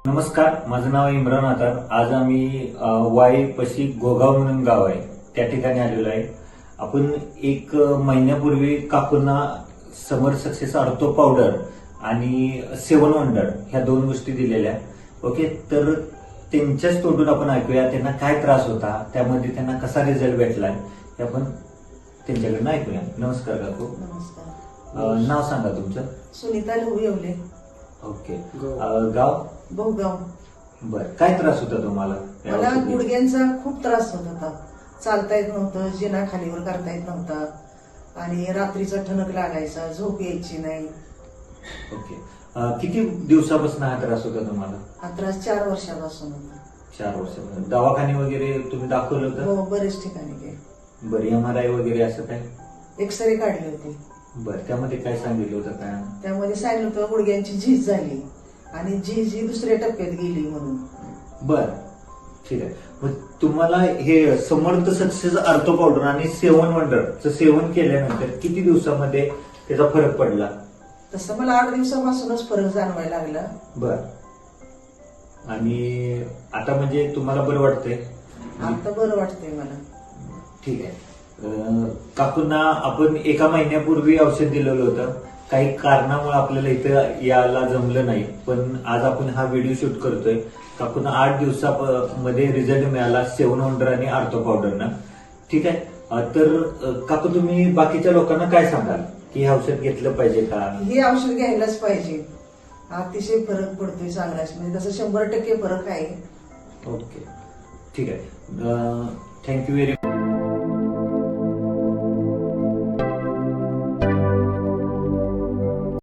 नमस्कार, माझं नाव इम्रान आतार. आज आम्ही वाई पशी गोगाव म्हणून गाव आहे त्या ठिकाणी आलेलो आहे. आपण एक महिन्यापूर्वी काकूंना समर सक्सेस आर्थो पावडर आणि 7 वंडर ह्या 2 गोष्टी दिलेल्या. ओके, तर त्यांच्याच तोंडून आपण ऐकूया त्यांना काय त्रास होता, त्यामध्ये त्यांना कसा रिझल्ट भेटलाय हे आपण त्यांच्याकडनं ऐकूया. नमस्कार काकू. नमस्कार. नाव सांगा तुमचं. सुनीता येवले. ओके. गाव बहुगाव. बर, काय त्रास होता तुम्हाला? मला गुडघ्यांचा खूप त्रास होत होता. चालता येत नव्हतं, जिना खालीवर करता येत नव्हता आणि रात्रीचा ठणक लागायचा, झोप यायची नाही. ओके. किती दिवसापासून हा त्रास होता तुम्हाला? हा त्रास 4 वर्षापासून होता. 4 वर्षापासून. दवाखाने वगैरे तुम्ही दाखवलं होतं? हो, बरेच ठिकाणी गेले. बरं, MRI वगैरे असं काय? एक्सरे काढले होते. बरं, त्यामध्ये काय सांगितलं होतं काय? त्यामध्ये सांगितलं होतं गुडघ्यांची झीज झाली आणि झीज ही दुसऱ्या टप्प्यात गेली म्हणून. बर, ठीक आहे. मग तुम्हाला हे समर्थ सक्सेस आर्थो पावडर आणि 7 वंडरचं सेवन केल्यानंतर किती दिवसामध्ये त्याचा फरक पडला? तसं मला 8 दिवसापासूनच फरक जाणवायला लागला. बर, आणि आता म्हणजे तुम्हाला बरं वाटतंय? आता बरं वाटतंय मला. ठीक आहे. काकूंना आपण 1 महिन्यापूर्वी औषध दिलेलं होतं. काही कारणामुळे आपल्याला इथं यायला जमलं नाही, पण आज आपण हा व्हिडिओ शूट करतोय. काकूंना 8 दिवसामध्ये रिझल्ट मिळाला 7 वंडर आणि आर्थो पावडरनं. ठीक आहे. तर काकू, तुम्ही बाकीच्या लोकांना काय सांगाल की हे औषध घेतलं पाहिजे का? हे औषध घ्यायलाच पाहिजे. अतिशय फरक पडतोय चांगलाच, म्हणजे तसं 100% फरक आहे. ओके, ठीक आहे. Thank you very much.